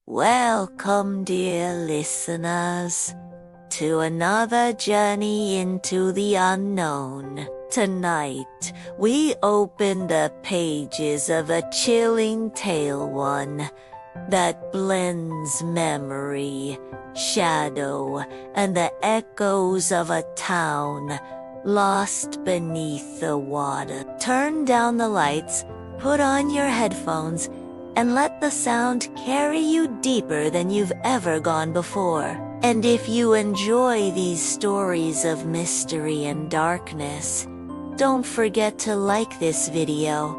Welcome, dear listeners, to another journey into the unknown. Tonight, we open the pages of a chilling tale, one that blends memory, shadow, and the echoes of a town lost beneath the water. Turn down the lights, put on your headphones, and let the sound carry you deeper than you've ever gone before. And if you enjoy these stories of mystery and darkness, don't forget to like this video,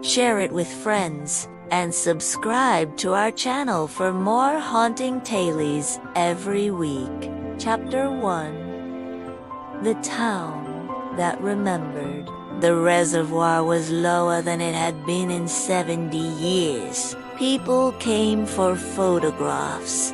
share it with friends, and subscribe to our channel for more haunting tales every week. Chapter 1. The Town That Remembered. The reservoir was lower than it had been in 70 years. People came for photographs.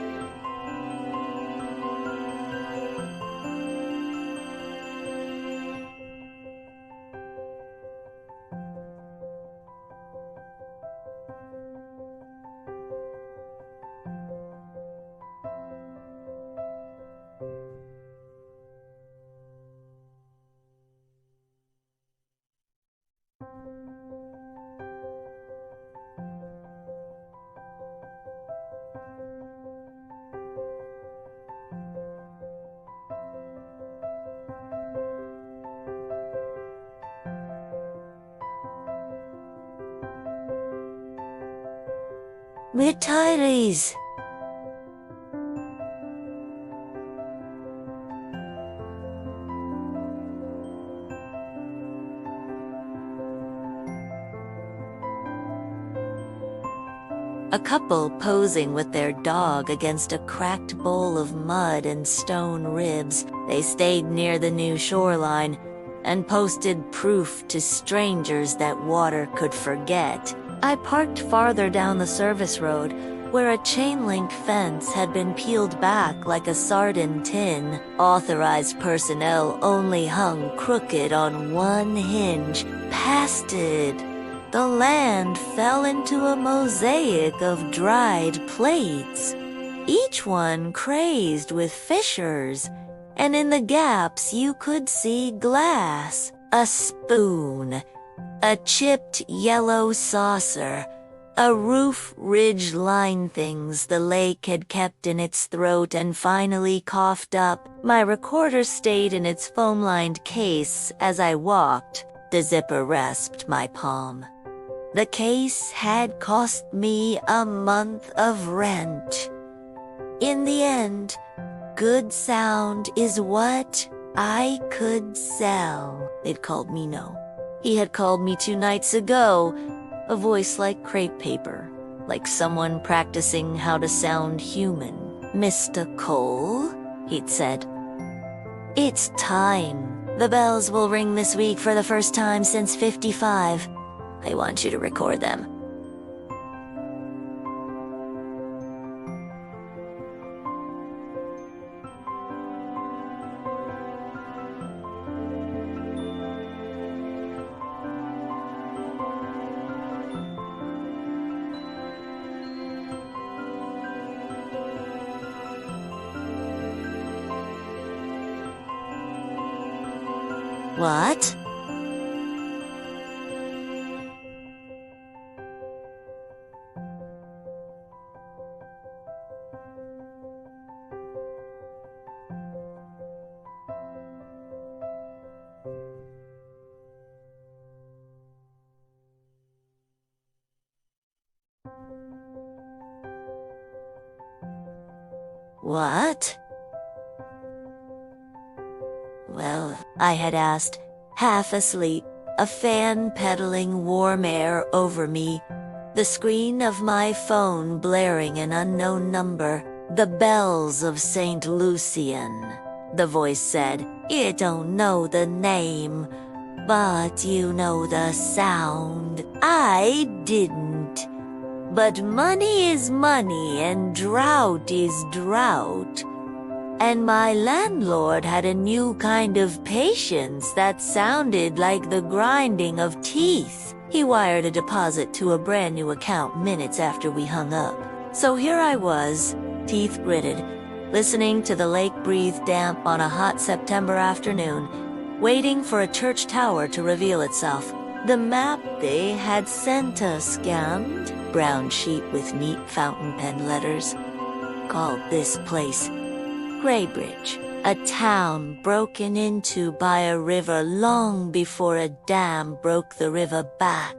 Retirees. A couple posing with their dog against a cracked bowl of mud and stone ribs. They stayed near the new shoreline and posted proof to strangers that water could forget. I parked farther down the service road, where a chain-link fence had been peeled back like a sardine tin. Authorized personnel only hung crooked on one hinge. Past it, the land fell into a mosaic of dried plates, each one crazed with fissures, and in the gaps you could see glass, a spoon, a chipped yellow saucer, a roof ridge line things the lake had kept in its throat and finally coughed up. My recorder stayed in its foam-lined case as I walked. The zipper rasped my palm. The case had cost me a month of rent. In the end, good sound is what I could sell. It called me no. He had called me 2 nights ago, a voice like crepe paper, like someone practicing how to sound human. "Mr. Cole," he'd said, "it's time. The bells will ring this week for the first time since '55. I want you to record them." What? What? Well, I had asked, half asleep, a fan peddling warm air over me, the screen of my phone blaring an unknown number. "The Bells of St. Lucian," the voice said. "You don't know the name, but you know the sound." I didn't. But money is money and drought is drought. And my landlord had a new kind of patience that sounded like the grinding of teeth. He wired a deposit to a brand new account minutes after we hung up. So here I was, teeth gritted, listening to the lake breathe damp on a hot September afternoon, waiting for a church tower to reveal itself. The map they had sent us scanned, brown sheet with neat fountain pen letters, called this place Graybridge, a town broken into by a river long before a dam broke the river back.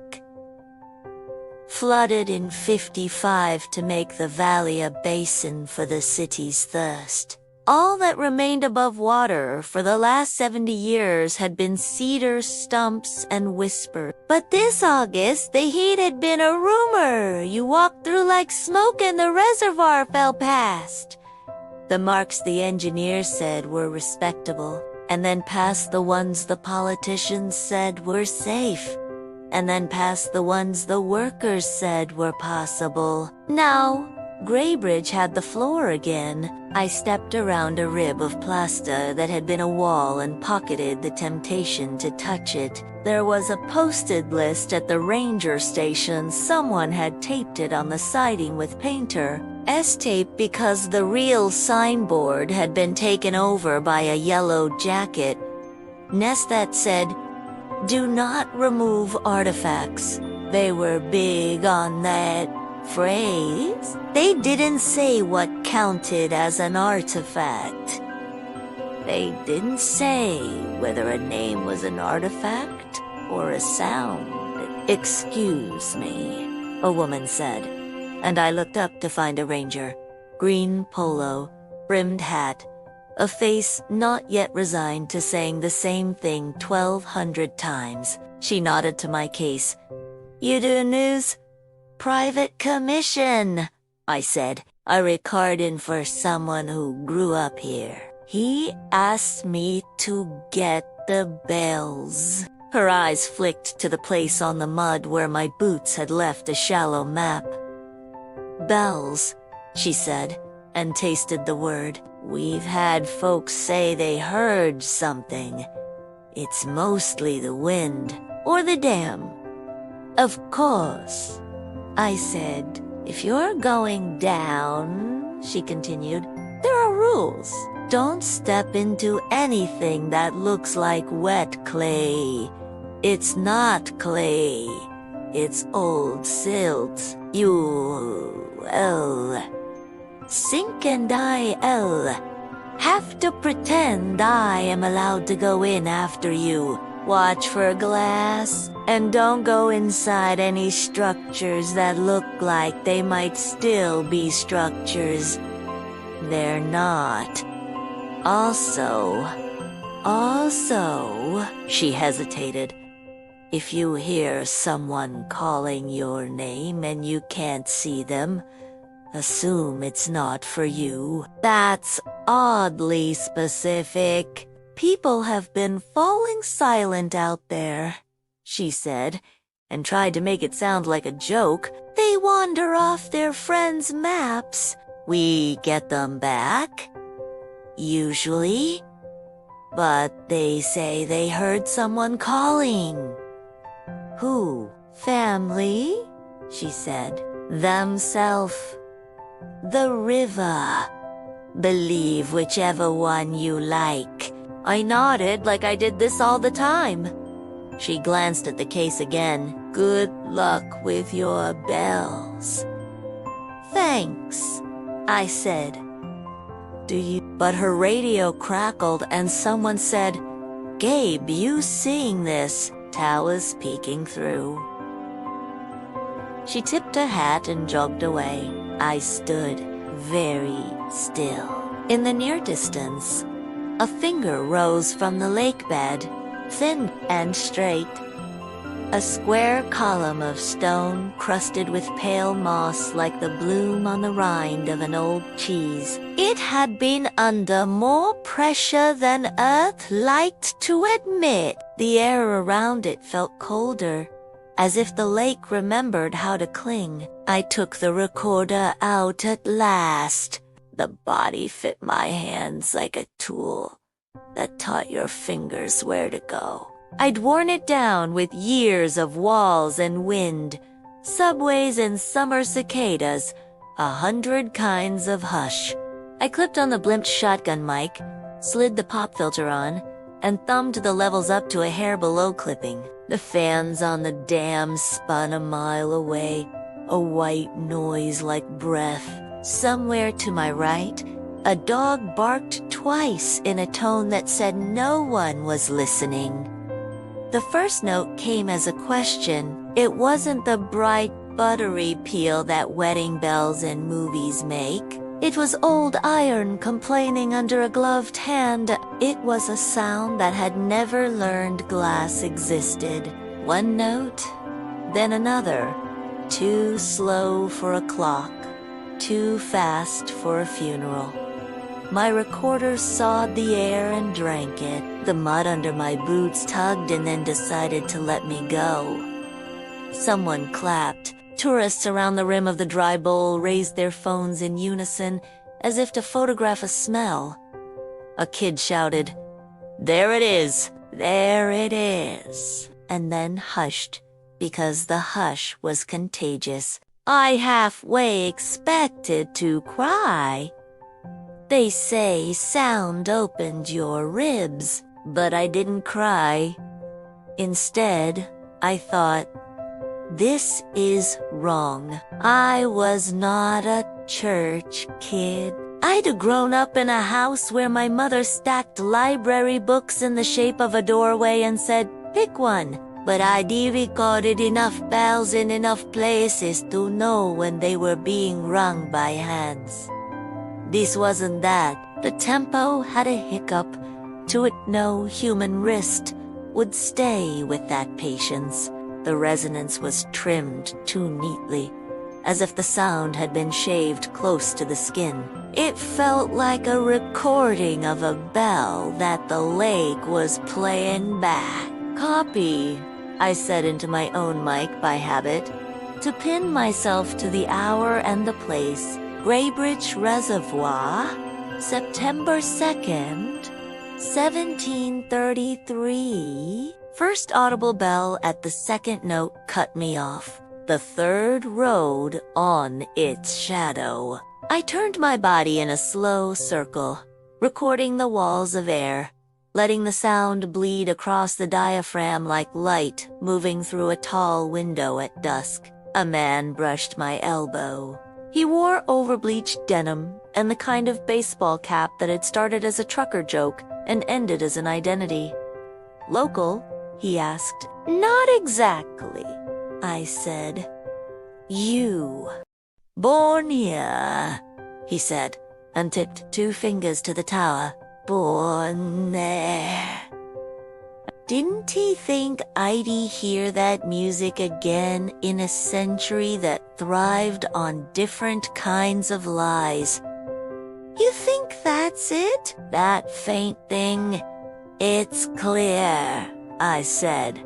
Flooded in 55 to make the valley a basin for the city's thirst. All that remained above water for the last 70 years had been cedar stumps and whispers. But this August, the heat had been a rumor. You walked through like smoke and the reservoir fell past. The marks the engineers said were respectable, and then past the ones the politicians said were safe, and then past the ones the workers said were possible. Now, Graybridge had the floor again. I stepped around a rib of plaster that had been a wall and pocketed the temptation to touch it. There was a posted list at the ranger station. Someone had taped it on the siding with painter. S-tape because the real signboard had been taken over by a yellow jacket. Nest that said, "Do not remove artifacts." They were big on that phrase. They didn't say what counted as an artifact. They didn't say whether a name was an artifact or a sound. "Excuse me," a woman said, and I looked up to find a ranger. Green polo, brimmed hat, a face not yet resigned to saying the same thing 1,200 times. She nodded to my case. "You do news?" "Private commission," I said. "A recording for someone who grew up here. He asked me to get the bells." Her eyes flicked to the place on the mud where my boots had left a shallow map. "Bells," she said, and tasted the word. "We've had folks say they heard something. It's mostly the wind or the dam." "Of course," I said. "If you're going down," she continued, "there are rules. Don't step into anything that looks like wet clay. It's not clay. It's old silt. You'll sink, and I'll have to pretend I am allowed to go in after you. Watch for glass, and don't go inside any structures that look like they might still be structures. They're not. Also, she hesitated. If you hear someone calling your name and you can't see them, assume it's not for you. That's oddly specific. People have been falling silent out there, she said, and tried to make it sound like a joke. They wander off their friends' maps. We get them back, usually, but they say they heard someone calling. Who? Family, she said. Themself. The river. Believe whichever one you like. I nodded like I did this all the time. She glanced at the case again. Good luck with your bells. Thanks, I said. Do you? But her radio crackled and someone said, Gabe, you seeing this? Towers peeking through. She tipped her hat and jogged away. I stood very still. In the near distance, a finger rose from the lake bed, thin and straight. A square column of stone crusted with pale moss like the bloom on the rind of an old cheese. It had been under more pressure than Earth liked to admit. The air around it felt colder, as if the lake remembered how to cling. I took the recorder out at last. The body fit my hands like a tool that taught your fingers where to go. I'd worn it down with years of walls and wind, subways and summer cicadas, 100 kinds of hush. I clipped on the blimped shotgun mic, slid the pop filter on, and thumbed the levels up to a hair below clipping. The fans on the dam spun a mile away, a white noise like breath. Somewhere to my right, a dog barked twice in a tone that said no one was listening. The first note came as a question. It wasn't the bright, buttery peal that wedding bells in movies make. It was old iron complaining under a gloved hand. It was a sound that had never learned glass existed. One note, then another. Too slow for a clock, too fast for a funeral. My recorder sawed the air and drank it. The mud under my boots tugged and then decided to let me go. Someone clapped. Tourists around the rim of the dry bowl raised their phones in unison, as if to photograph a smell. A kid shouted, "There it is! There it is!" and then hushed, because the hush was contagious. I halfway expected to cry. They say sound opened your ribs, but I didn't cry. Instead, I thought, this is wrong. I was not a church kid. I'd grown up in a house where my mother stacked library books in the shape of a doorway and said, "Pick one." But I'd recorded enough bells in enough places to know when they were being rung by hands. This wasn't that. The tempo had a hiccup. To it, no human wrist would stay with that patience. The resonance was trimmed too neatly, as if the sound had been shaved close to the skin. It felt like a recording of a bell that the lake was playing back. "Copy," I said into my own mic by habit, to pin myself to the hour and the place. Graybridge Reservoir, September 2nd, 1733. First audible bell at the second note cut me off. The third rode on its shadow. I turned my body in a slow circle, recording the walls of air, letting the sound bleed across the diaphragm like light moving through a tall window at dusk. A man brushed my elbow. He wore overbleached denim and the kind of baseball cap that had started as a trucker joke and ended as an identity. "Local?" he asked. "Not exactly," I said. "You." "Born here," he said, and tipped 2 fingers to the tower. "Born there." Didn't he think I'd hear that music again in a century that thrived on different kinds of lies? "You think that's it? That faint thing? It's clear," I said.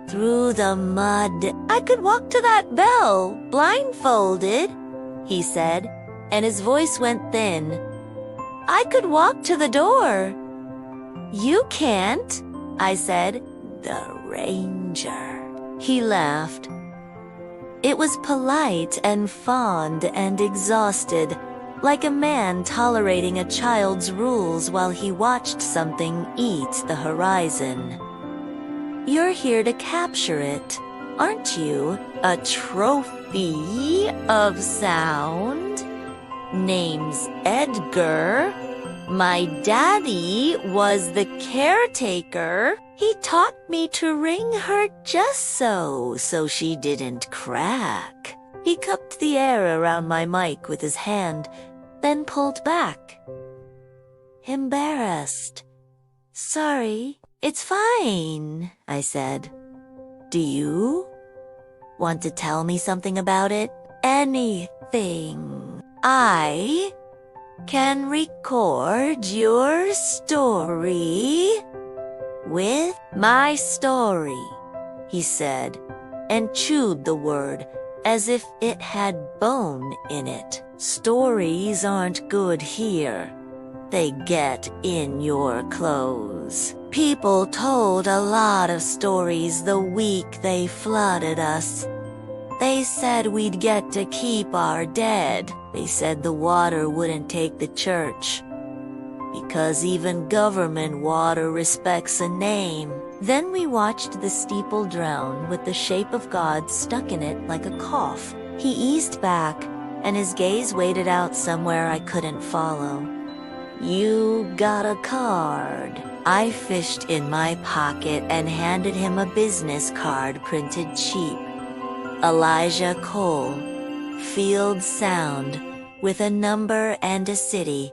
"Through the mud. I could walk to that bell, blindfolded," he said, and his voice went thin. "I could walk to the door." "You can't," I said. "The ranger." He laughed. It was polite and fond and exhausted, like a man tolerating a child's rules while he watched something eat the horizon. "You're here to capture it, aren't you? A trophy of sound? Name's Edgar. My daddy was the caretaker. He taught me to ring her just so she didn't crack." He cupped the air around my mic with his hand, then pulled back. Embarrassed. "Sorry, it's fine," I said. "Do you want to tell me something about it?" "Anything. I can record your story with my story," he said, and chewed the word as if it had bone in it. "Stories aren't good here. They get in your clothes. People told a lot of stories the week they flooded us. They said we'd get to keep our dead. They said the water wouldn't take the church, because even government water respects a name. Then we watched the steeple drown with the shape of God stuck in it like a cough. He eased back, and his gaze waded out somewhere I couldn't follow. "You got a card." I fished in my pocket and handed him a business card printed cheap. Elijah Cole, Field Sound, with a number and a city.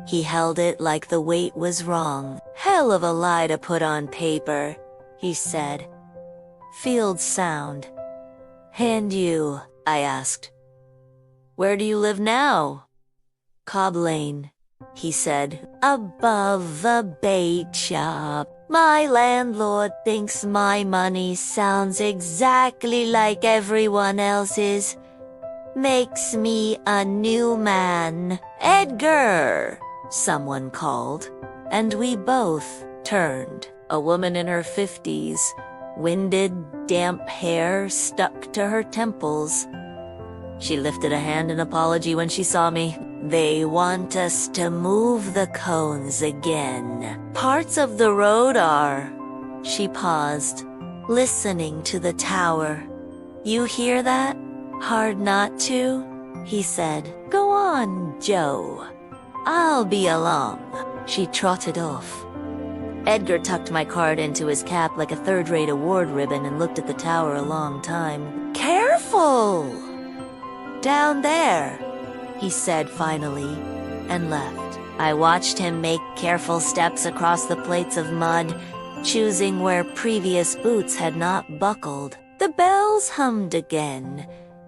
He held it like the weight was wrong. "Hell of a lie to put on paper," he said. "Field Sound. And you?" I asked. "Where do you live now?" "Cobb Lane," he said. "Above the bait shop. My landlord thinks my money sounds exactly like everyone else's. Makes me a new man." "Edgar!" someone called, and we both turned. A woman in her 50s, winded, damp hair stuck to her temples. She lifted a hand in apology when she saw me. "They want us to move the cones again. Parts of the road are." She paused, listening to the tower. "You hear that? Hard not to," he said. "Go on, Joe. I'll be along." She trotted off. Edgar tucked my card into his cap like a third-rate award ribbon and looked at the tower a long time. "Careful! Down there," he said finally, and left. I watched him make careful steps across the plates of mud, choosing where previous boots had not buckled. The bells hummed again,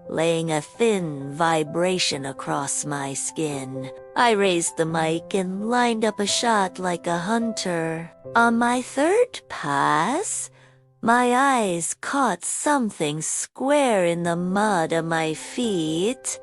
laying a thin vibration across my skin. I raised the mic and lined up a shot like a hunter. On my third pass, my eyes caught something square in the mud at my feet.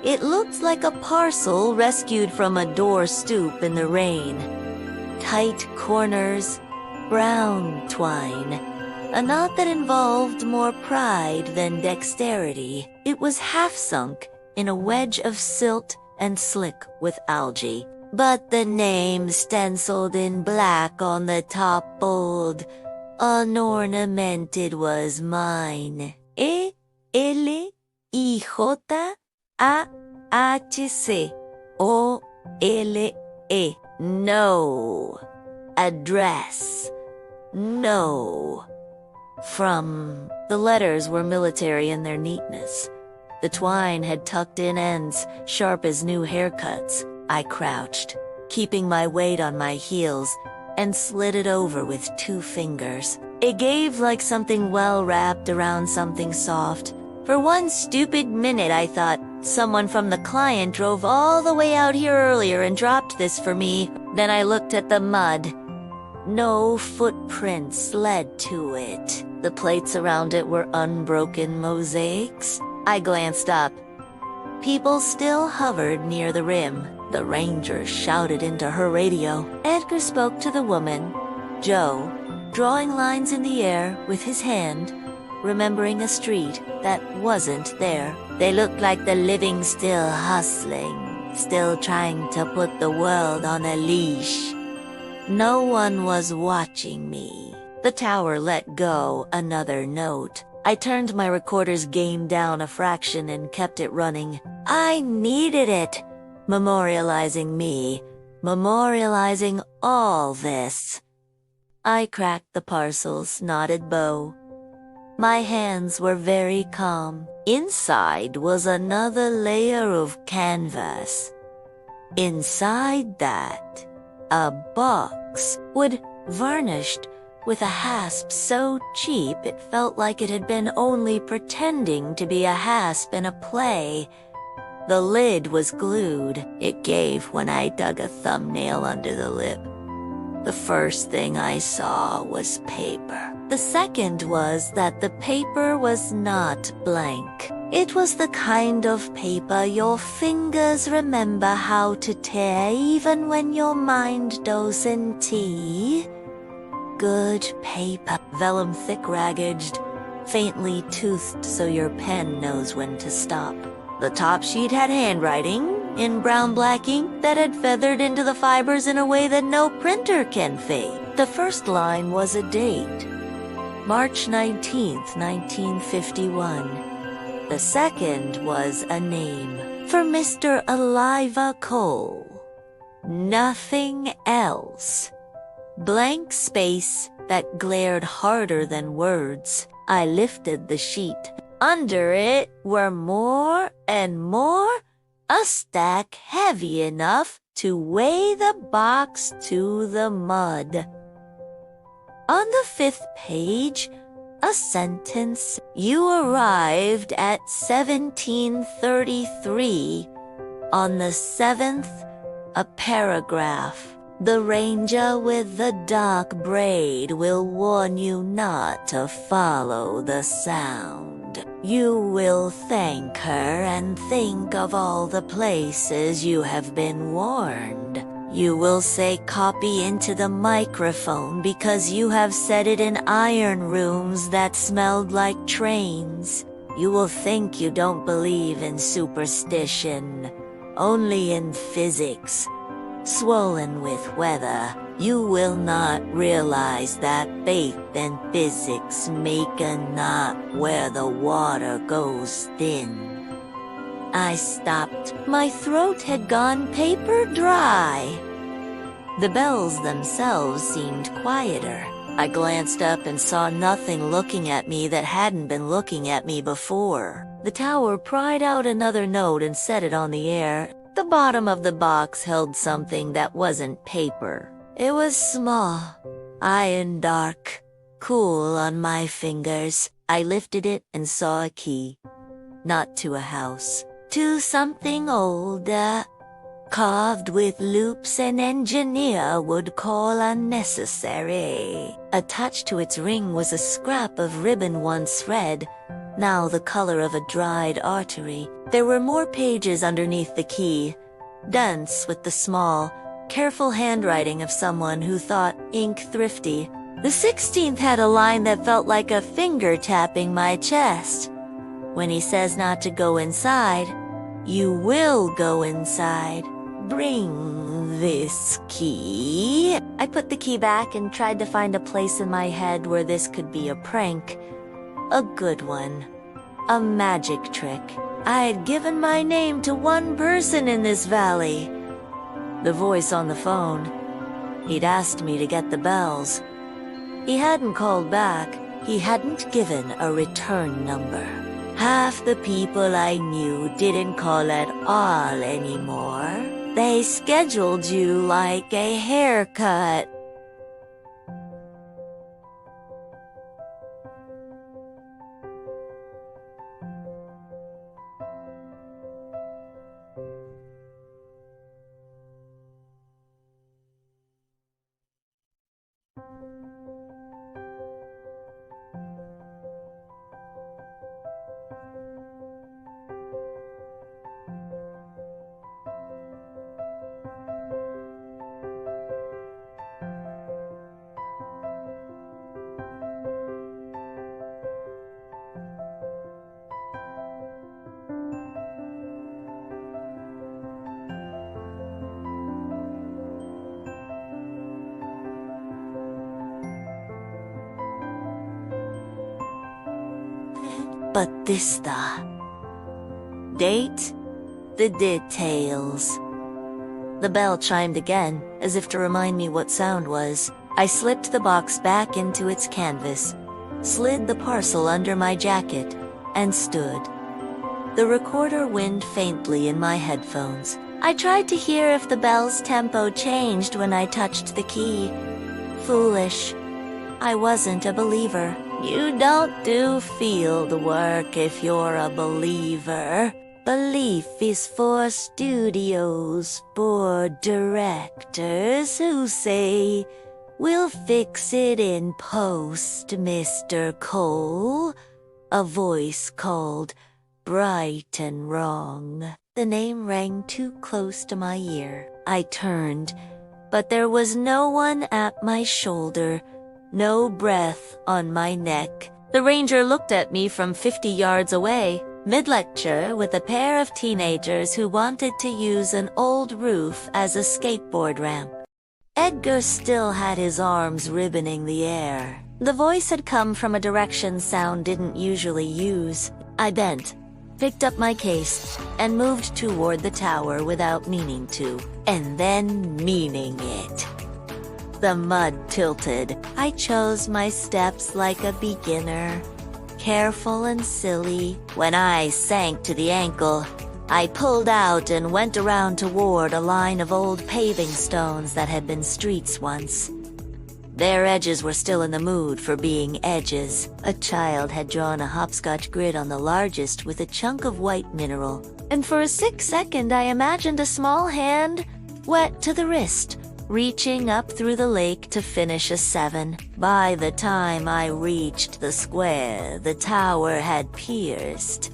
It looked like a parcel rescued from a door stoop in the rain. Tight corners, brown twine, a knot that involved more pride than dexterity. It was half-sunk in a wedge of silt and slick with algae. But the name stenciled in black on the top bold, unornamented, was mine. ELIJAHCOLE. No. Address. No. From. The letters were military in their neatness. The twine had tucked-in ends, sharp as new haircuts. I crouched, keeping my weight on my heels, and slid it over with 2 fingers. It gave like something well wrapped around something soft. For one stupid minute I thought someone from the client drove all the way out here earlier and dropped this for me. Then I looked at the mud. No footprints led to it. The plates around it were unbroken mosaics. I glanced up. People still hovered near the rim. The ranger shouted into her radio. Edgar spoke to the woman, Joe, drawing lines in the air with his hand, remembering a street that wasn't there. They looked like the living still hustling, still trying to put the world on a leash. No one was watching me. The tower let go another note. I turned my recorder's gain down a fraction and kept it running. I needed it, memorializing me, memorializing all this. I cracked the parcel's knotted bow. My hands were very calm. Inside was another layer of canvas. Inside that, a box, wood varnished, with a hasp so cheap it felt like it had been only pretending to be a hasp in a play. The lid was glued. It gave when I dug a thumbnail under the lip. The first thing I saw was paper. The second was that the paper was not blank. It was the kind of paper your fingers remember how to tear even when your mind doesn't. Good paper. Vellum thick ragged, faintly toothed so your pen knows when to stop. The top sheet had handwriting in brown-black ink that had feathered into the fibers in a way that no printer can fade. The first line was a date, March 19th, 1951. The second was a name, for Mr. Eliva Cole. Nothing else. Blank space that glared harder than words. I lifted the sheet. Under it were more and more, a stack heavy enough to weigh the box to the mud. On the 5th page, a sentence. You arrived at 1733. On the 7th, a paragraph. The ranger with the dark braid will warn you not to follow the sound. You will thank her and think of all the places you have been warned. You will say copy into the microphone because you have said it in iron rooms that smelled like trains. You will think you don't believe in superstition, only in physics. Swollen with weather, you will not realize that faith and physics make a knot where the water goes thin. I stopped. My throat had gone paper dry. The bells themselves seemed quieter. I glanced up and saw nothing looking at me that hadn't been looking at me before. The tower pried out another note and set it on the air. The bottom of the box held something that wasn't paper. It was small, iron dark, cool on my fingers. I lifted it and saw a key. Not to a house, to something older, carved with loops an engineer would call unnecessary. Attached to its ring was a scrap of ribbon once red, now the color of a dried artery. There were more pages underneath the key, dense with the small, careful handwriting of someone who thought ink thrifty. The 16th had a line that felt like a finger tapping my chest. When he says not to go inside, you will go inside. Bring this key. I put the key back and tried to find a place in my head where this could be a prank. A good one. A magic trick. I had given my name to one person in this valley. The voice on the phone. He'd asked me to get the bells. He hadn't called back. He hadn't given a return number. Half the people I knew didn't call at all anymore. They scheduled you like a haircut. But this the date, the details. The bell chimed again, as if to remind me what sound was. I slipped the box back into its canvas, slid the parcel under my jacket, and stood. The recorder whined faintly in my headphones. I tried to hear if the bell's tempo changed when I touched the key. Foolish. I wasn't a believer. You don't do field work if you're a believer. Belief is for studios, for directors who say, "We'll fix it in post, Mr. Cole." A voice called, bright and wrong. The name rang too close to my ear. I turned, but there was no one at my shoulder, no breath on my neck. The ranger looked at me from 50 yards away, mid-lecture, with a pair of teenagers who wanted to use an old roof as a skateboard ramp. Edgar still had his arms ribboning the air. The voice had come from a direction sound didn't usually use. I bent, picked up my case, and moved toward the tower without meaning to, and then meaning it. The mud tilted. I chose my steps like a beginner, careful and silly. When I sank to the ankle, I pulled out and went around toward a line of old paving stones that had been streets once. Their edges were still in the mood for being edges. A child had drawn a hopscotch grid on the largest with a chunk of white mineral, and for a sick second I imagined a small hand, wet to the wrist, reaching up through the lake to finish a 7. By the time I reached the square, the tower had pierced.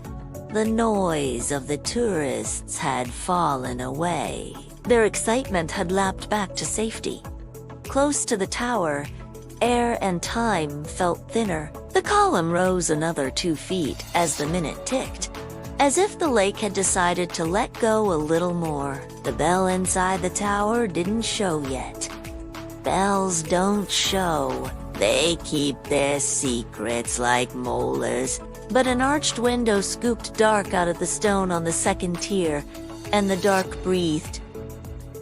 The noise of the tourists had fallen away. Their excitement had lapped back to safety. Close to the tower, air and time felt thinner. The column rose another 2 feet as the minute ticked, as if the lake had decided to let go a little more. The bell inside the tower didn't show yet. Bells don't show. They keep their secrets like molars. But an arched window scooped dark out of the stone on the second tier, and the dark breathed.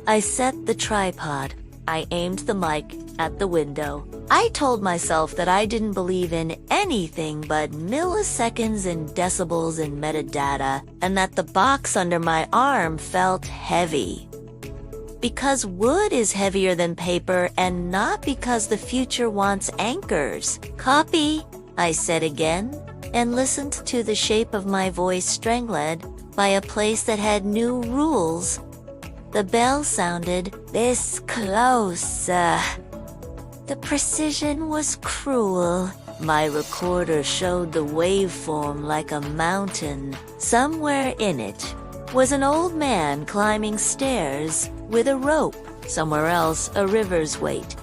I set the tripod. I aimed the mic at the window. I told myself that I didn't believe in anything but milliseconds and decibels and metadata, and that the box under my arm felt heavy. Because wood is heavier than paper, and not because the future wants anchors. Copy, I said again, and listened to the shape of my voice strangled by a place that had new rules. The bell sounded this close. The precision was cruel. My recorder showed the waveform like a mountain. Somewhere in it was an old man climbing stairs with a rope. Somewhere else, a river's weight,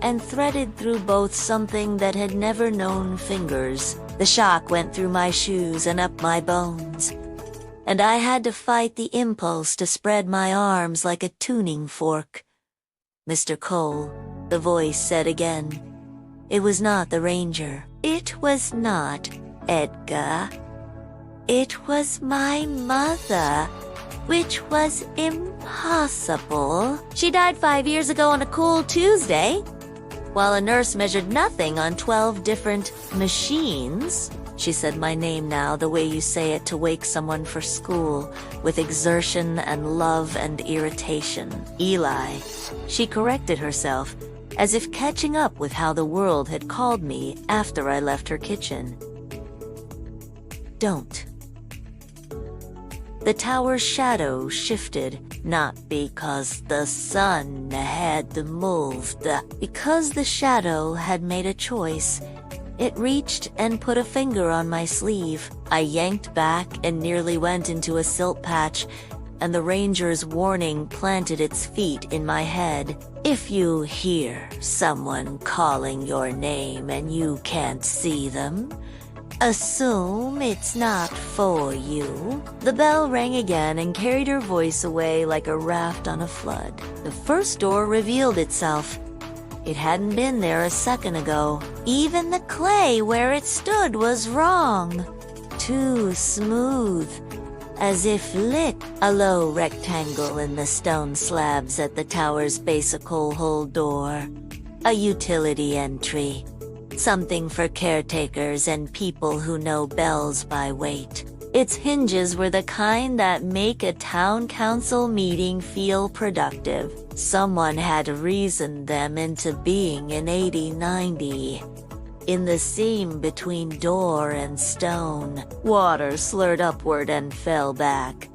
and threaded through both something that had never known fingers. The shock went through my shoes and up my bones, and I had to fight the impulse to spread my arms like a tuning fork. "Mr. Cole," the voice said again. It was not the ranger. It was not Edgar. It was my mother, which was impossible. She died 5 years ago on a cool Tuesday, while a nurse measured nothing on 12 different machines. She said my name now the way you say it to wake someone for school, with exertion and love and irritation. Eli. She corrected herself, as if catching up with how the world had called me after I left her kitchen. Don't. The tower's shadow shifted, not because the sun had moved, because the shadow had made a choice. It reached and put a finger on my sleeve. I yanked back and nearly went into a silt patch, and the ranger's warning planted its feet in my head. If you hear someone calling your name and you can't see them, assume it's not for you. The bell rang again and carried her voice away like a raft on a flood. The first door revealed itself. It hadn't been there a second ago. Even the clay where it stood was wrong. Too smooth. as if lit. A low rectangle in the stone slabs at the tower's base, a coal hole door. A utility entry. Something for caretakers and people who know bells by weight. Its hinges were the kind that make a town council meeting feel productive. Someone had reasoned them into being in 8090. In the seam between door and stone, water slurred upward and fell back.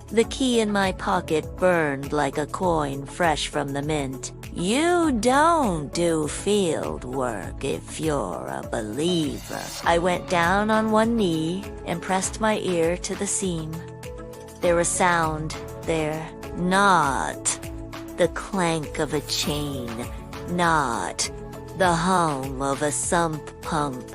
The key in my pocket burned like a coin fresh from the mint. You don't do field work if you're a believer. I went down on one knee and pressed my ear to the seam. There was sound there, not the clank of a chain, not the hum of a sump pump,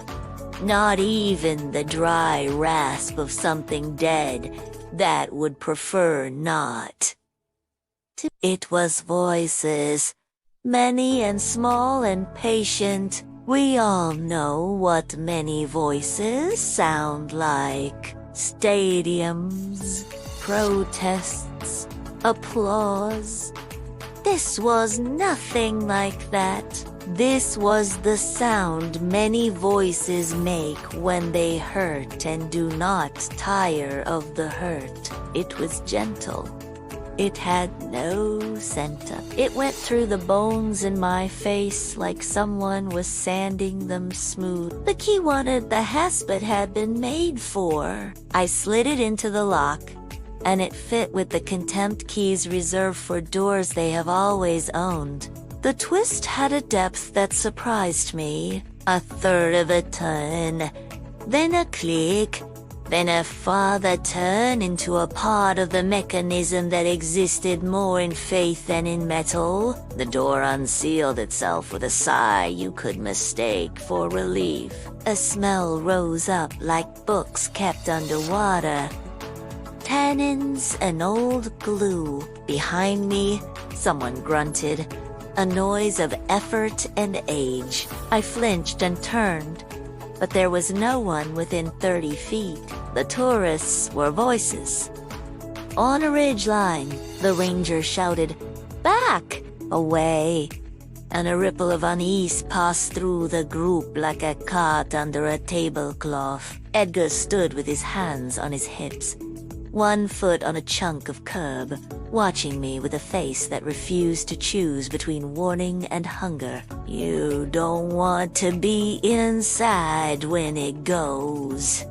not even the dry rasp of something dead that would prefer not. It was voices, many and small and patient. We all know what many voices sound like. Stadiums, protests, applause. This was nothing like that. This was the sound many voices make when they hurt and do not tire of the hurt. It was gentle. It had no center. It went through the bones in my face like someone was sanding them smooth. The key wanted the hasp it had been made for. I slid it into the lock, and it fit with the contempt keys reserved for doors they have always owned. The twist had a depth that surprised me. A third of a turn, then a click, then a farther turn into a part of the mechanism that existed more in faith than in metal. The door unsealed itself with a sigh you could mistake for relief. A smell rose up like books kept underwater. Tannins and old glue. Behind me, someone grunted. A noise of effort and age. I flinched and turned, but there was no one within 30 feet. The tourists were voices. On a ridgeline, the ranger shouted, "Back! Away!" And a ripple of unease passed through the group like a cat under a tablecloth. Edgar stood with his hands on his hips, one foot on a chunk of curb, watching me with a face that refused to choose between warning and hunger. You don't want to be inside when it goes,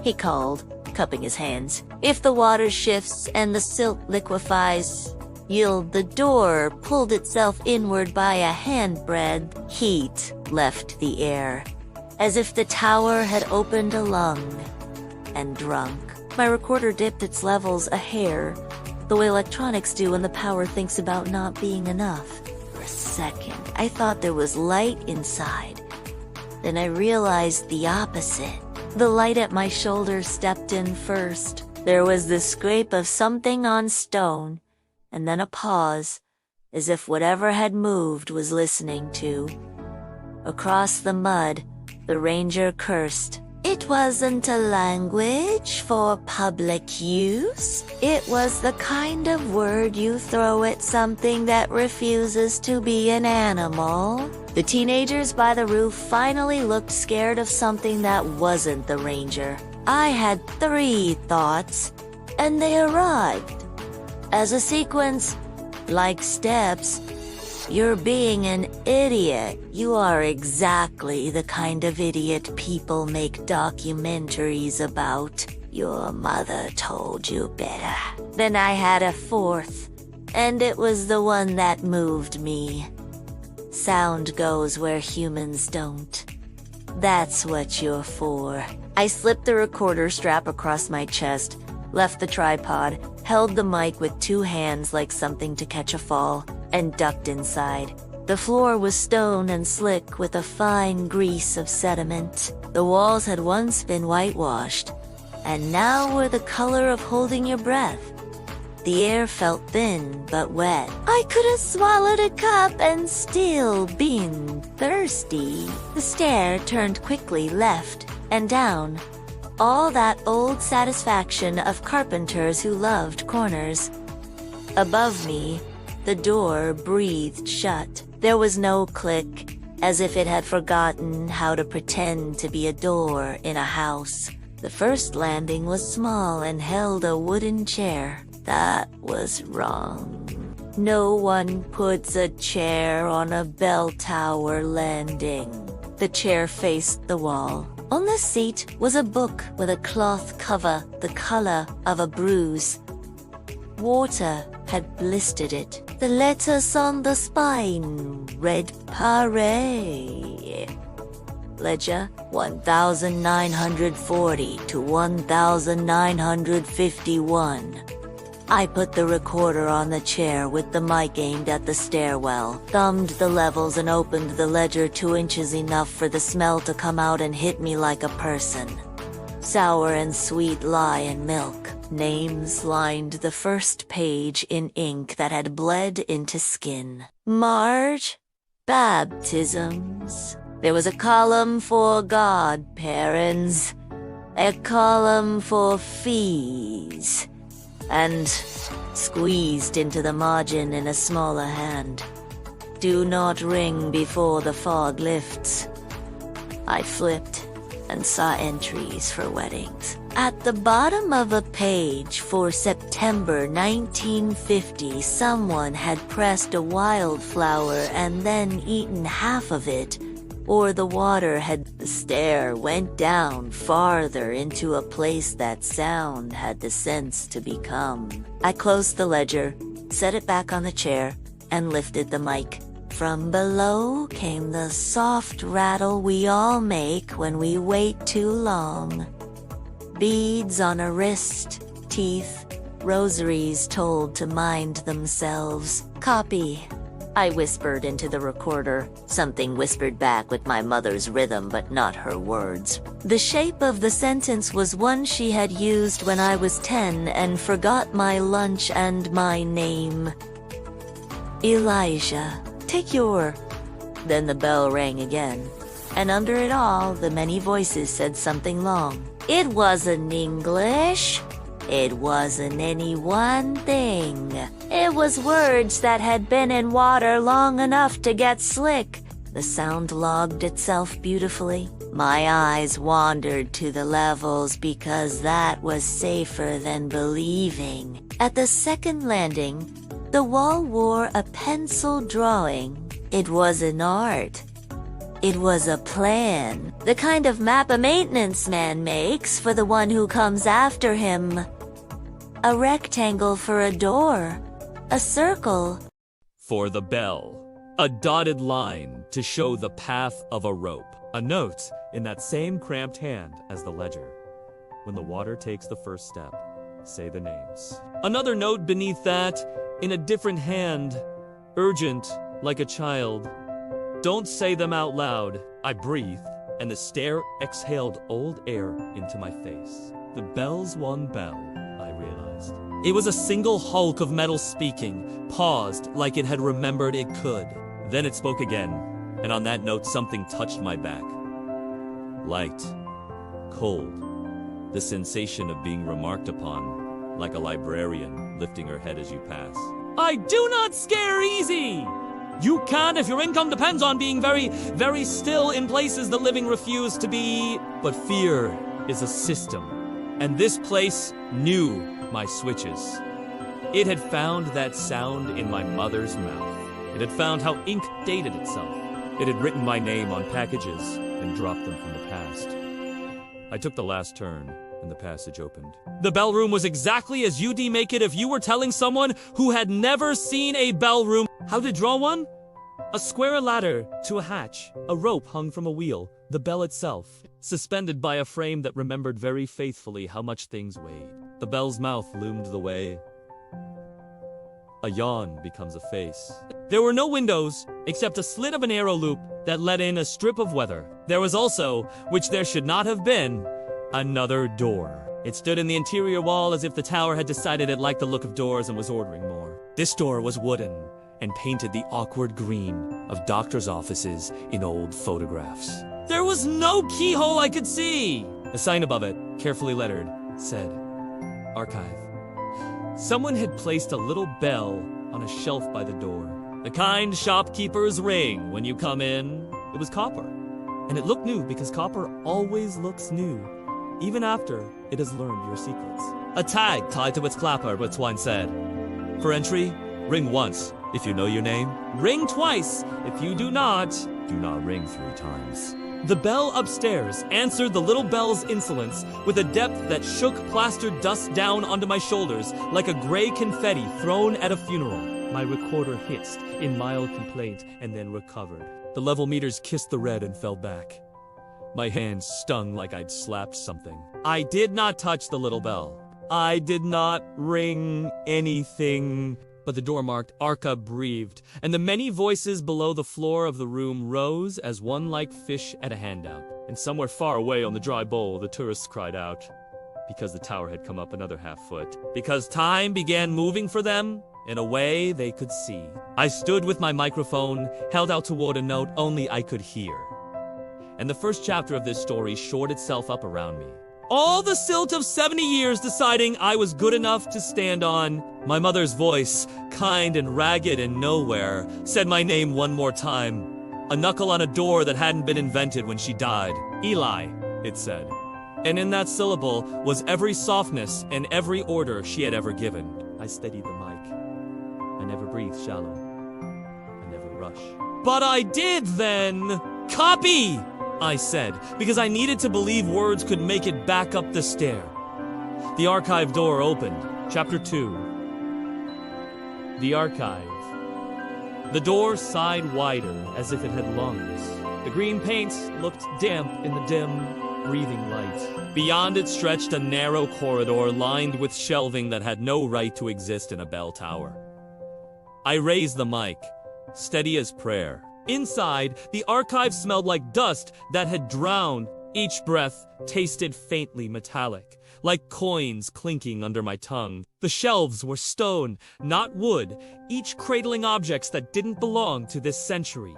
he called, cupping his hands. If the water shifts and the silt liquefies, yield. The door pulled itself inward by a handbreadth. Heat left the air, as if the tower had opened a lung and drunk. My recorder dipped its levels a hair, the way electronics do when the power thinks about not being enough. For a second, I thought there was light inside. Then I realized the opposite. The light at my shoulder stepped in first. There was the scrape of something on stone, and then a pause, as if whatever had moved was listening to. Across the mud, the ranger cursed. It wasn't a language for public use. It was the kind of word you throw at something that refuses to be an animal. The teenagers by the roof finally looked scared of something that wasn't the ranger. I had 3 thoughts, and they arrived. As a sequence, like steps. You're being an idiot. You are exactly the kind of idiot people make documentaries about. Your mother told you better. Then I had a 4th, and it was the one that moved me. Sound goes where humans don't. That's what you're for. I slipped the recorder strap across my chest, left the tripod, held the mic with 2 hands like something to catch a fall, and ducked inside. The floor was stone and slick with a fine grease of sediment. The walls had once been whitewashed, and now were the color of holding your breath. The air felt thin but wet. I could have swallowed a cup and still been thirsty. The stair turned quickly left and down, All that old satisfaction of carpenters who loved corners. Above me, the door breathed shut. There was no click, as if it had forgotten how to pretend to be a door in a house. The first landing was small and held a wooden chair. That was wrong. No one puts a chair on a bell tower landing. The chair faced the wall. On the seat was a book with a cloth cover the color of a bruise. Water had blistered it. The letters on the spine read Pare. Ledger 1940 to 1951. I put the recorder on the chair with the mic aimed at the stairwell, thumbed the levels and opened the ledger 2 inches enough for the smell to come out and hit me like a person. Sour and sweet lye and milk. Names lined the first page in ink that had bled into skin. Marge, baptisms. There was a column for godparents, a column for fees, and squeezed into the margin in a smaller hand. Do not ring before the fog lifts. I flipped and saw entries for weddings. At the bottom of a page for September 1950, someone had pressed a wildflower and then eaten half of it, or the water had. The stair went down farther into a place that sound had the sense to become. I closed the ledger, set it back on the chair, and lifted the mic. From below came the soft rattle we all make when we wait too long. Beads on a wrist, teeth, rosaries told to mind themselves. Copy. I whispered into the recorder. Something whispered back with my mother's rhythm, but not her words. The shape of the sentence was one she had used when I was 10 and forgot my lunch and my name. Elijah, take your... Then the bell rang again, and under it all, the many voices said something long. It wasn't English. It wasn't any one thing. It was words that had been in water long enough to get slick. The sound logged itself beautifully. My eyes wandered to the levels because that was safer than believing. At the second landing, the wall wore a pencil drawing. It was an art. It was a plan, the kind of map a maintenance man makes for the one who comes after him. A rectangle for a door, a circle for the bell, a dotted line to show the path of a rope, a note in that same cramped hand as the ledger. When the water takes the first step, say the names. Another note beneath that, in a different hand, urgent like a child. Don't say them out loud. I breathed, and the stair exhaled old air into my face. The bell's one bell, I realized. It was a single hulk of metal speaking, paused like it had remembered it could. Then it spoke again, and on that note something touched my back. Light, cold, the sensation of being remarked upon, like a librarian lifting her head as you pass. I do not scare easy! You can if your income depends on being very, very still in places the living refuse to be. But fear is a system, and this place knew my switches. It had found that sound in my mother's mouth. It had found how ink dated itself. It had written my name on packages and dropped them from the past. I took the last turn, and the passage opened. The bell room was exactly as you'd make it if you were telling someone who had never seen a bell room how to draw one. A square ladder to a hatch, a rope hung from a wheel, the bell itself, suspended by a frame that remembered very faithfully how much things weighed. The bell's mouth loomed the way. A yawn becomes a face. There were no windows, except a slit of an arrow loop that let in a strip of weather. There was also, which there should not have been, another door. It stood in the interior wall as if the tower had decided it liked the look of doors and was ordering more. This door was wooden and painted the awkward green of doctors' offices in old photographs. There was no keyhole I could see. A sign above it, carefully lettered, said, Archive. Someone had placed a little bell on a shelf by the door. The kind shopkeepers ring when you come in. It was copper. And it looked new because copper always looks new, even after it has learned your secrets. A tag tied to its clapper, but Twine said, For entry, ring once if you know your name. Ring twice if you do not ring 3 times. The bell upstairs answered the little bell's insolence with a depth that shook plastered dust down onto my shoulders like a gray confetti thrown at a funeral. My recorder hissed in mild complaint and then recovered. The level meters kissed the red and fell back. My hands stung like I'd slapped something. I did not touch the little bell. I did not ring anything. But the door marked Arca breathed, and the many voices below the floor of the room rose as one like fish at a handout. And somewhere far away on the dry bowl, the tourists cried out, because the tower had come up another half-foot, because time began moving for them in a way they could see. I stood with my microphone, held out toward a note only I could hear. And the first chapter of this story shored itself up around me. All the silt of 70 years deciding I was good enough to stand on. My mother's voice, kind and ragged and nowhere, said my name one more time. A knuckle on a door that hadn't been invented when she died. Eli, it said. And in that syllable was every softness and every order she had ever given. I steadied the mic. I never breathe shallow. I never rush. But I did then! Copy! I said, because I needed to believe words could make it back up the stair. The archive door opened. Chapter 2. The archive. The door sighed wider, as if it had lungs. The green paint looked damp in the dim, breathing light. Beyond it stretched a narrow corridor lined with shelving that had no right to exist in a bell tower. I raised the mic, steady as prayer. Inside, the archive smelled like dust that had drowned. Each breath tasted faintly metallic, like coins clinking under my tongue. The shelves were stone, not wood, each cradling objects that didn't belong to this century.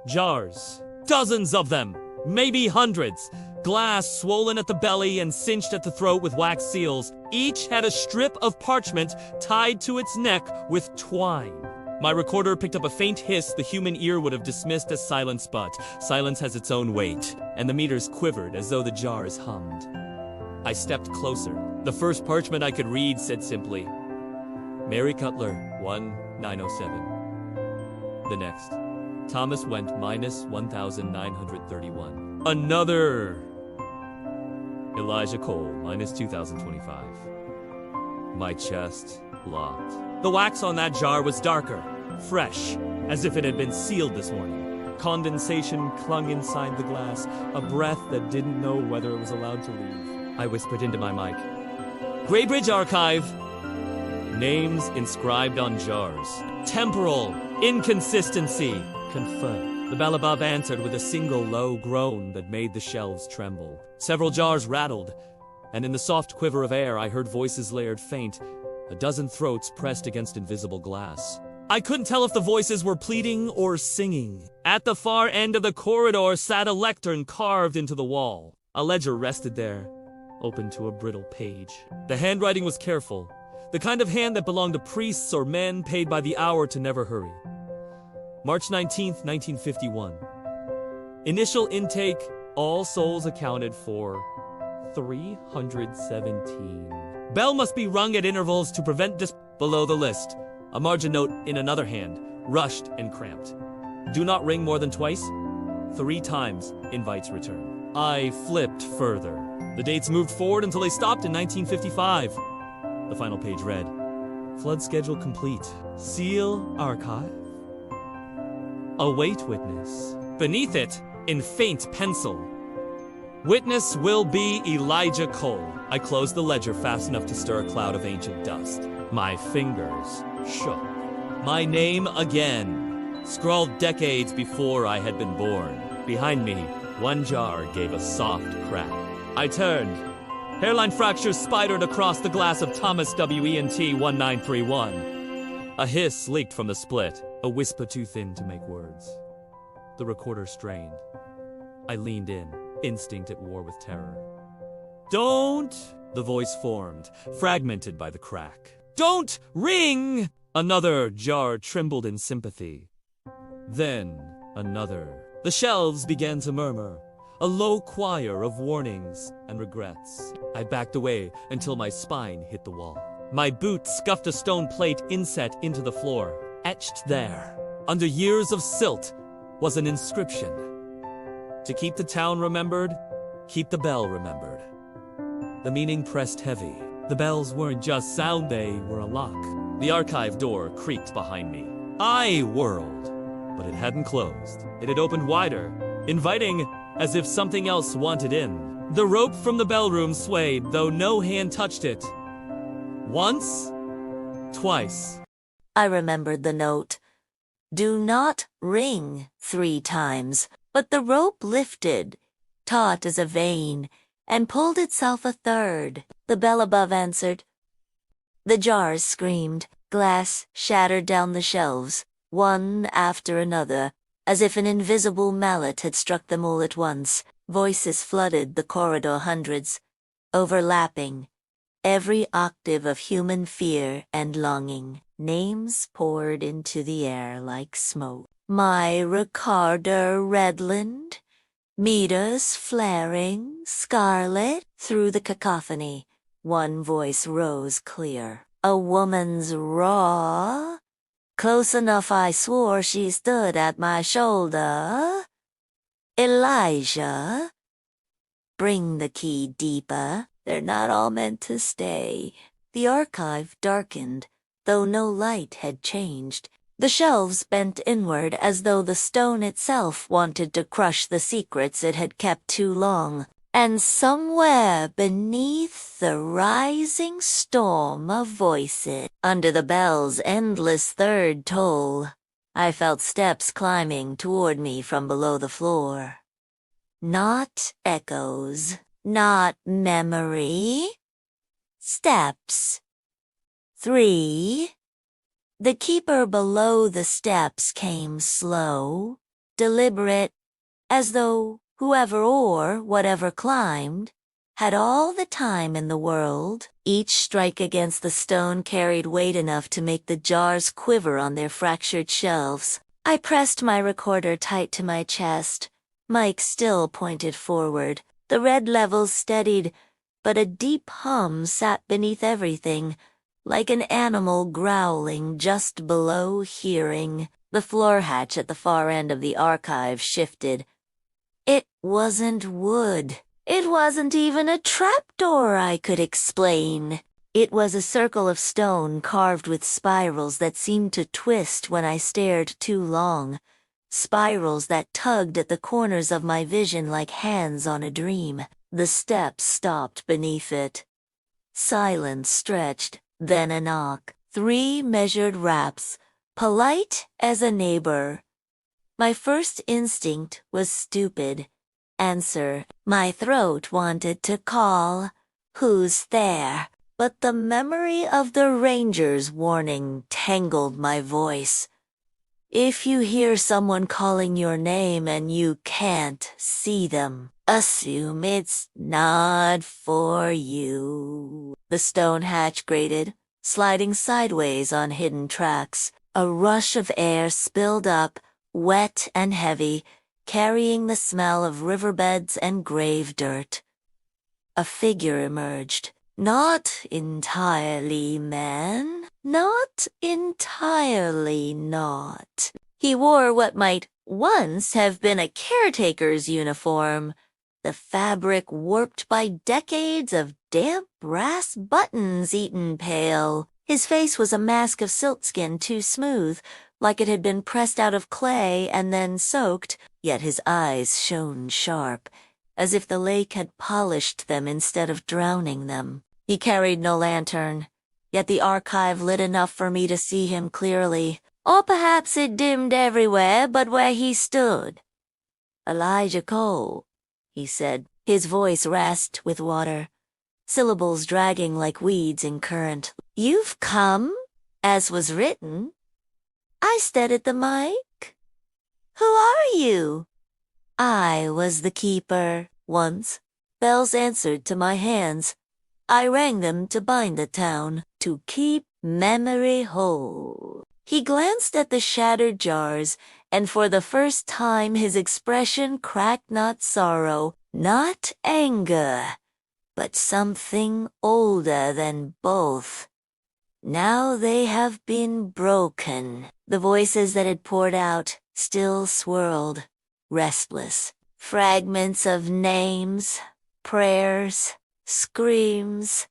Jars. Dozens of them. Maybe hundreds. Glass swollen at the belly and cinched at the throat with wax seals. Each had a strip of parchment tied to its neck with twine. My recorder picked up a faint hiss the human ear would have dismissed as silence, but silence has its own weight, and the meters quivered as though the jars hummed. I stepped closer. The first parchment I could read said simply, Mary Cutler, 1907. The next, Thomas went minus 1,931. Another Elijah Cole, minus 2,025. My chest locked. The wax on that jar was darker, fresh, as if it had been sealed this morning. Condensation clung inside the glass, a breath that didn't know whether it was allowed to leave. I whispered into my mic. Graybridge Archive. Names inscribed on jars. Temporal inconsistency. Confirmed. The bell above answered with a single low groan that made the shelves tremble. Several jars rattled, and in the soft quiver of air I heard voices layered faint, a dozen throats pressed against invisible glass. I couldn't tell if the voices were pleading or singing. At the far end of the corridor sat a lectern carved into the wall. A ledger rested there, open to a brittle page. The handwriting was careful, the kind of hand that belonged to priests or men paid by the hour to never hurry. March 19th, 1951. Initial intake, all souls accounted for 317. Bell must be rung at intervals to prevent below the list. A margin note in another hand, rushed and cramped. Do not ring more than twice. 3 times, invites return. I flipped further. The dates moved forward until they stopped in 1955. The final page read, Flood schedule complete. Seal archive. Await witness. Beneath it, in faint pencil, Witness will be Elijah Cole. I closed the ledger fast enough to stir a cloud of ancient dust. My fingers shook. My name again, scrawled decades before I had been born. Behind me, one jar gave a soft crack. I turned. Hairline fractures spidered across the glass of Thomas WENT 1931. A hiss leaked from the split, a whisper too thin to make words. The recorder strained. I leaned in, instinct at war with terror. Don't, the voice formed, fragmented by the crack. Don't ring! Another jar trembled in sympathy. Then another. The shelves began to murmur, a low choir of warnings and regrets. I backed away until my spine hit the wall. My boot scuffed a stone plate inset into the floor. Etched there, under years of silt, was an inscription. To keep the town remembered, keep the bell remembered. The meaning pressed heavy. The bells weren't just sound, they were a lock. The archive door creaked behind me. I whirled, but it hadn't closed. It had opened wider, inviting, as if something else wanted in. The rope from the bellroom swayed, though no hand touched it. Once, twice. I remembered the note. Do not ring 3 times. But the rope lifted, taut as a vein, and pulled itself a 3rd. The bell above answered. The jars screamed. Glass shattered down the shelves, one after another, as if an invisible mallet had struck them all at once. Voices flooded the corridor, hundreds, overlapping, every octave of human fear and longing. Names poured into the air like smoke. Myra Carter Redland, meters flaring, scarlet. Through the cacophony, one voice rose clear. A woman's raw. Close enough I swore she stood at my shoulder. Elijah. Bring the key deeper. They're not all meant to stay. The archive darkened, though no light had changed. The shelves bent inward as though the stone itself wanted to crush the secrets it had kept too long. And somewhere beneath the rising storm of voices, under the bell's endless 3rd toll, I felt steps climbing toward me from below the floor. Not echoes, not memory. Steps. 3. The keeper below the steps came slow, deliberate, as though whoever or whatever climbed had all the time in the world. Each strike against the stone carried weight enough to make the jars quiver on their fractured shelves. I pressed my recorder tight to my chest. Mike still pointed forward. The red levels steadied, but a deep hum sat beneath everything, like an animal growling just below hearing. The floor hatch at the far end of the archive shifted. It wasn't wood. It wasn't even a trapdoor I could explain. It was a circle of stone carved with spirals that seemed to twist when I stared too long. Spirals that tugged at the corners of my vision like hands on a dream. The steps stopped beneath it. Silence stretched. Then a knock. 3 measured raps, polite as a neighbor. My first instinct was stupid. Answer. My throat wanted to call. Who's there? But the memory of the ranger's warning tangled my voice. If you hear someone calling your name and you can't see them, assume it's not for you. The stone hatch grated, sliding sideways on hidden tracks. A rush of air spilled up, wet and heavy, carrying the smell of riverbeds and grave dirt. A figure emerged. Not entirely man. Not entirely not. He wore what might once have been a caretaker's uniform, the fabric warped by decades of damp brass buttons eaten pale. His face was a mask of silkskin too smooth, like it had been pressed out of clay and then soaked, yet his eyes shone sharp, as if the lake had polished them instead of drowning them. He carried no lantern, yet the archive lit enough for me to see him clearly. Or perhaps it dimmed everywhere but where he stood. Elijah Cole, he said, his voice rasped with water, syllables dragging like weeds in current. You've come, as was written. I steadied the mic. Who are you? I was the keeper, once, Bells answered to my hands. I rang them to bind the town, to keep memory whole. He glanced at the shattered jars, and for the first time his expression cracked not sorrow, not anger, but something older than both. Now they have been broken. The voices that had poured out still swirled, restless. Fragments of names, prayers, screams.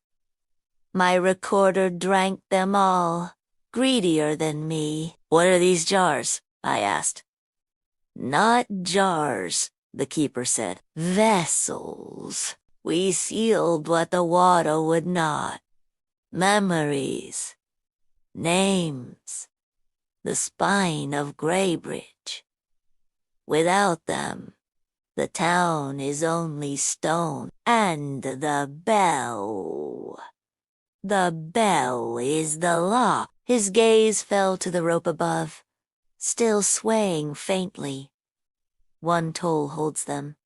My recorder drank them all, greedier than me. What are these jars? I asked. Not jars, the keeper said. Vessels. We sealed what the water would not. Memories. Names. The spine of Graybridge. Without them, the town is only stone, and the bell. The bell is the lock. His gaze fell to the rope above, still swaying faintly. 1 toll holds them.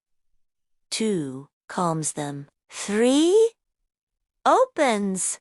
2 calms them. 3 opens.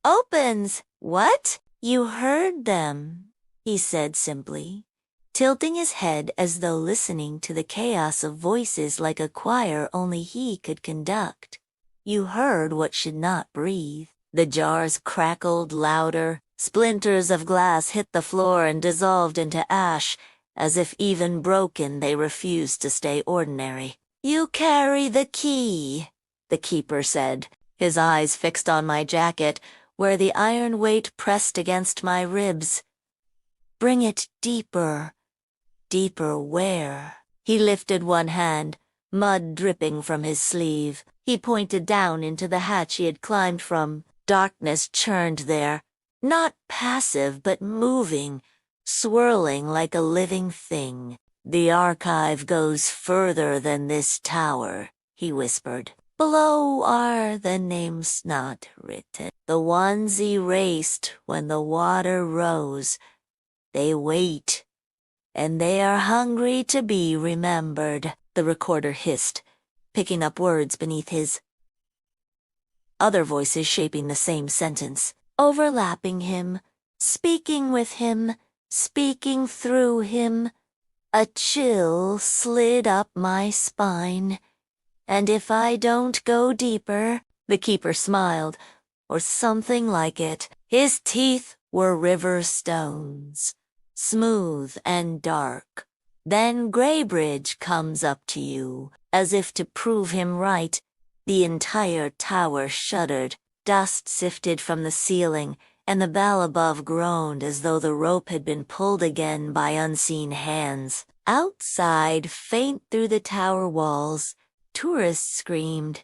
Opens. What? You heard them, he said simply, tilting his head as though listening to the chaos of voices like a choir only he could conduct. You heard what should not breathe. The jars crackled louder. Splinters of glass hit the floor and dissolved into ash, as if even broken they refused to stay ordinary. You carry the key, the keeper said, his eyes fixed on my jacket, where the iron weight pressed against my ribs. Bring it deeper. Deeper where? He lifted one hand, mud dripping from his sleeve. He pointed down into the hatch he had climbed from. Darkness churned there, not passive but moving, swirling like a living thing. The archive goes further than this tower, he whispered. Below are the names not written, the ones erased when the water rose. They wait, and they are hungry to be remembered, the recorder hissed, picking up words beneath his. Other voices shaping the same sentence, overlapping him, speaking with him, speaking through him. A chill slid up my spine. And if I don't go deeper, the keeper smiled, or something like it. His teeth were river stones, smooth and dark. Then Graybridge comes up to you, as if to prove him right. The entire tower shuddered, dust sifted from the ceiling, and the bell above groaned as though the rope had been pulled again by unseen hands. Outside, faint through the tower walls, tourists screamed.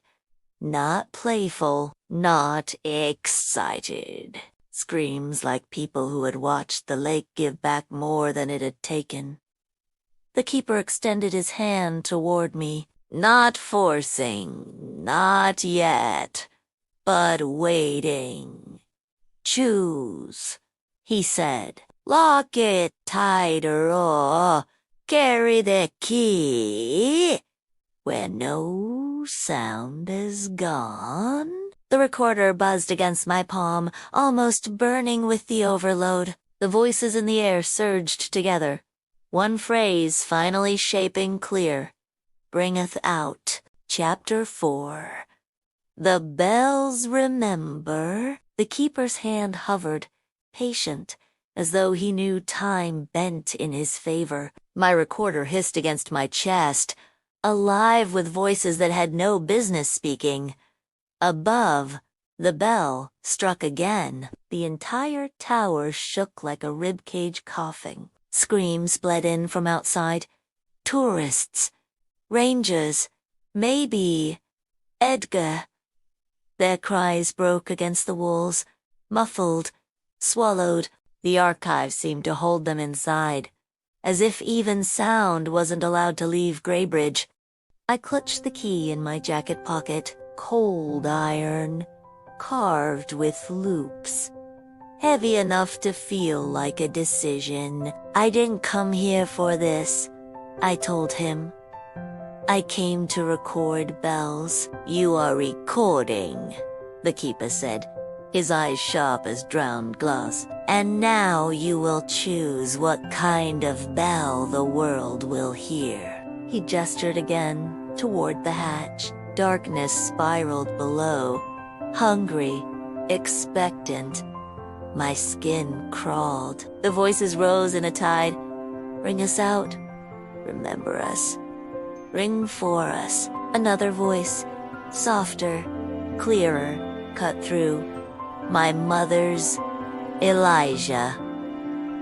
Not playful, not excited. Screams like people who had watched the lake give back more than it had taken. The keeper extended his hand toward me. Not forcing, not yet, but waiting. Choose, he said. Lock it tighter or carry the key. When no sound is gone. The recorder buzzed against my palm, almost burning with the overload. The voices in the air surged together. One phrase finally shaping clear. Bringeth out, Chapter 4. The bells remember. The keeper's hand hovered, patient, as though he knew time bent in his favor. My recorder hissed against my chest, alive with voices that had no business speaking. Above, the bell struck again. The entire tower shook like a ribcage coughing. Screams bled in from outside. Tourists. Rangers, maybe Edgar. Their cries broke against the walls, muffled, swallowed. The archive seemed to hold them inside, as if even sound wasn't allowed to leave Graybridge. I clutched the key in my jacket pocket, cold iron, carved with loops. Heavy enough to feel like a decision. I didn't come here for this, I told him. I came to record bells. You are recording, the keeper said, his eyes sharp as drowned glass. And now you will choose what kind of bell the world will hear. He gestured again toward the hatch. Darkness spiraled below, hungry, expectant. My skin crawled. The voices rose in a tide. Bring us out. Remember us. Ring for us. Another voice, softer, clearer, cut through. My mother's Elijah.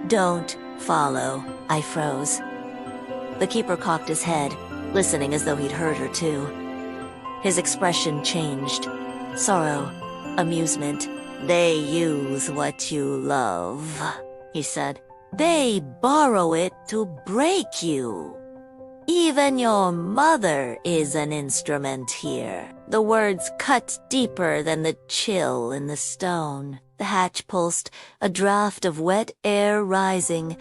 Don't follow. I froze. The keeper cocked his head, listening as though he'd heard her too. His expression changed. Sorrow, amusement. They use what you love, he said. They borrow it to break you. Even your mother is an instrument here. The words cut deeper than the chill in the stone. The hatch pulsed, a draft of wet air rising,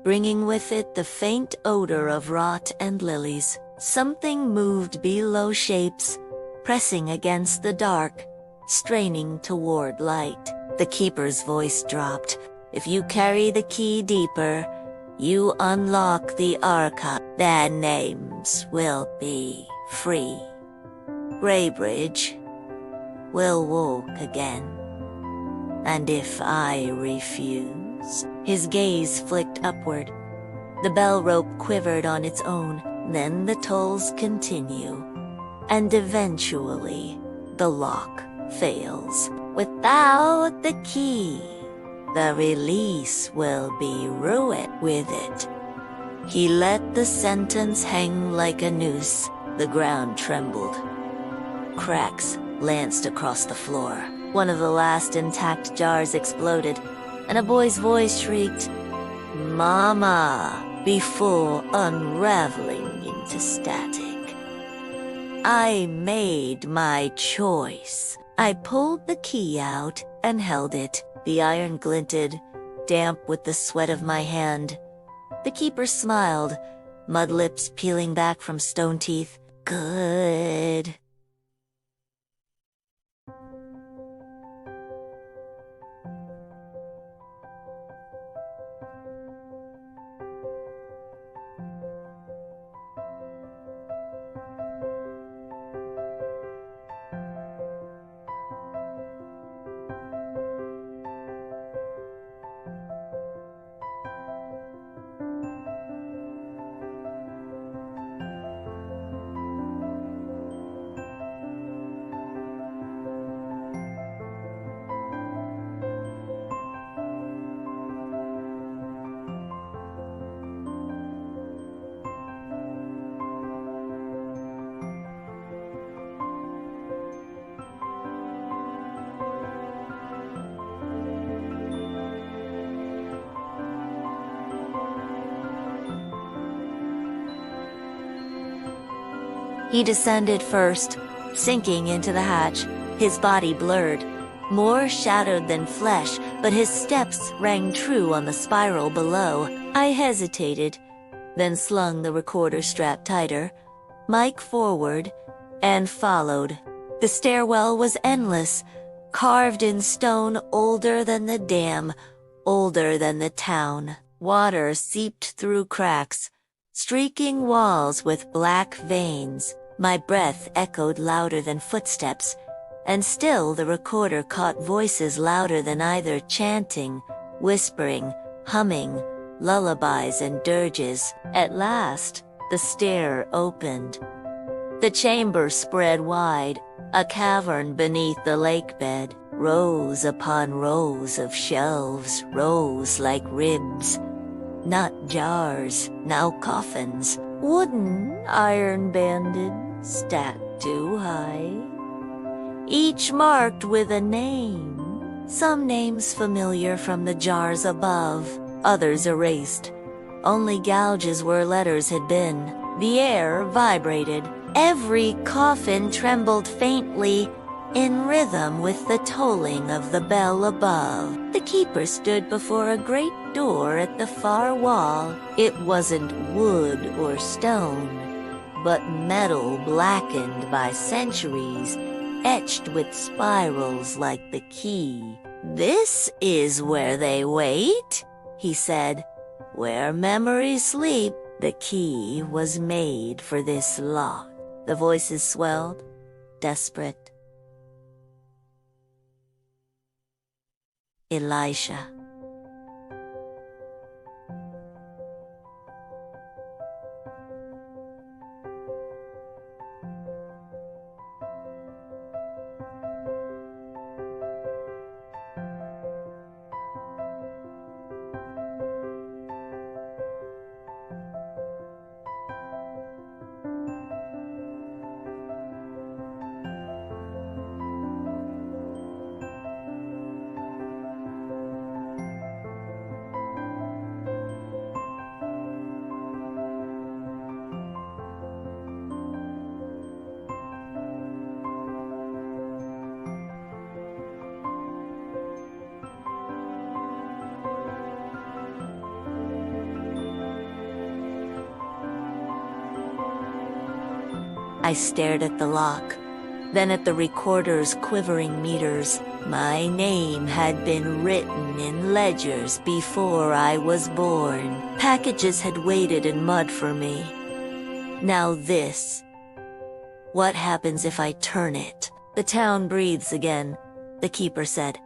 bringing with it the faint odor of rot and lilies. Something moved below shapes, pressing against the dark, straining toward light. The keeper's voice dropped. If you carry the key deeper, you unlock the archive. Their names will be free. Graybridge will walk again. And if I refuse? His gaze flicked upward. The bell rope quivered on its own. Then the tolls continue. And eventually, the lock fails. Without the key, the release will be ruined with it. He let the sentence hang like a noose. The ground trembled. Cracks lanced across the floor. One of the last intact jars exploded, and a boy's voice shrieked, "Mama," before unraveling into static. I made my choice. I pulled the key out and held it. The iron glinted, damp with the sweat of my hand. The keeper smiled, mud lips peeling back from stone teeth. Good. He descended first, sinking into the hatch, his body blurred, more shadowed than flesh, but his steps rang true on the spiral below. I hesitated, then slung the recorder strap tighter, mic forward, and followed. The stairwell was endless, carved in stone older than the dam, older than the town. Water seeped through cracks, streaking walls with black veins. My breath echoed louder than footsteps, and still the recorder caught voices louder than either, chanting, whispering, humming, lullabies and dirges. At last, the stair opened. The chamber spread wide, a cavern beneath the lake bed. Rows upon rows of shelves rose like ribs. Not jars, now coffins, wooden, iron-banded, stacked too high. Each marked with a name, some names familiar from the jars above, others erased. Only gouges where letters had been. The air vibrated. Every coffin trembled faintly, in rhythm with the tolling of the bell above. The keeper stood before a great door at the far wall. It wasn't wood or stone, but metal blackened by centuries, etched with spirals like the key. "This is where they wait," he said. "Where memories sleep, the key was made for this lock." The voices swelled, desperate. Elisha. I stared at the lock, then at the recorder's quivering meters. My name had been written in ledgers before I was born. Packages had waited in mud for me. Now this. What happens if I turn it? The town breathes again, the keeper said.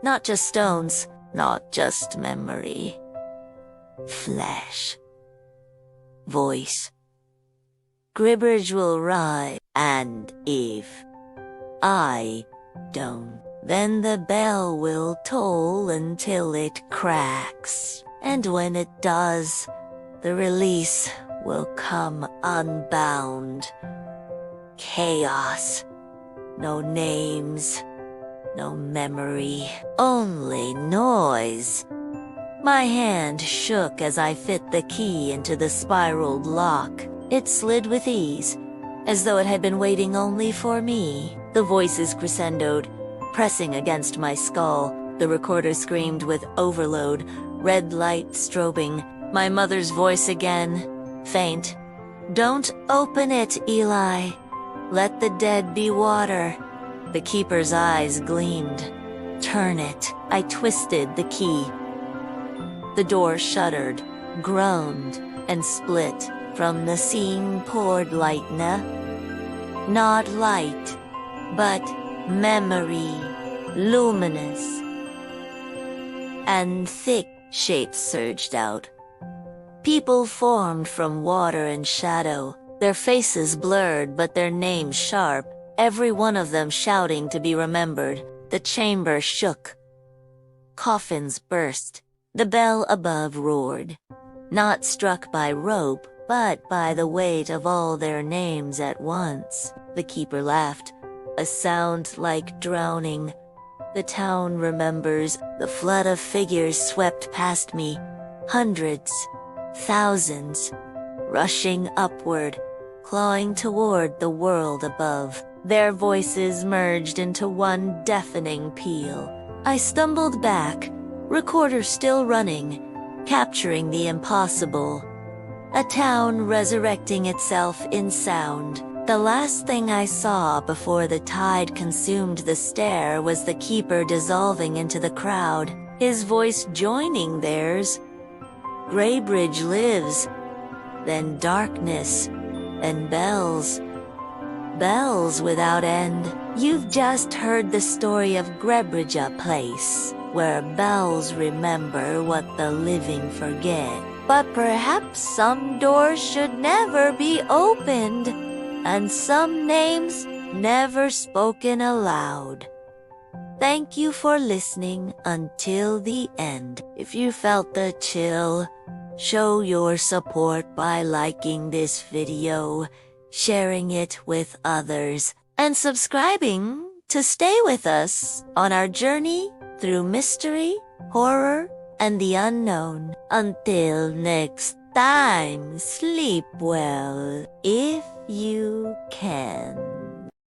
Not just stones, not just memory. Flesh. Voice. Graybridge will rise, and if I don't, then the bell will toll until it cracks. And when it does, the release will come unbound. Chaos. No names, no memory, only noise. My hand shook as I fit the key into the spiraled lock. It slid with ease, as though it had been waiting only for me. The voices crescendoed, pressing against my skull. The recorder screamed with overload, red light strobing. My mother's voice again, faint. "Don't open it, Eli. Let the dead be water." The keeper's eyes gleamed. "Turn it." I twisted the key. The door shuddered, groaned, and split. From the seam poured lightna. Not light, but memory, luminous. And thick shapes surged out. People formed from water and shadow, their faces blurred but their names sharp, every one of them shouting to be remembered. The chamber shook. Coffins burst. The bell above roared. Not struck by rope, but by the weight of all their names at once. The keeper laughed, a sound like drowning. The town remembers. The flood of figures swept past me, hundreds, thousands, rushing upward, clawing toward the world above. Their voices merged into one deafening peal. I stumbled back, recorder still running, capturing the impossible. A town resurrecting itself in sound. The last thing I saw before the tide consumed the stair was the keeper dissolving into the crowd, his voice joining theirs. Graybridge lives, then darkness, then bells. Bells without end. You've just heard the story of Graybridge, a place where bells remember what the living forget. But perhaps some doors should never be opened, and some names never spoken aloud. Thank you for listening until the end. If you felt the chill, show your support by liking this video, sharing it with others, and subscribing to stay with us on our journey through mystery, horror, and the unknown. Until next time, sleep well if you can.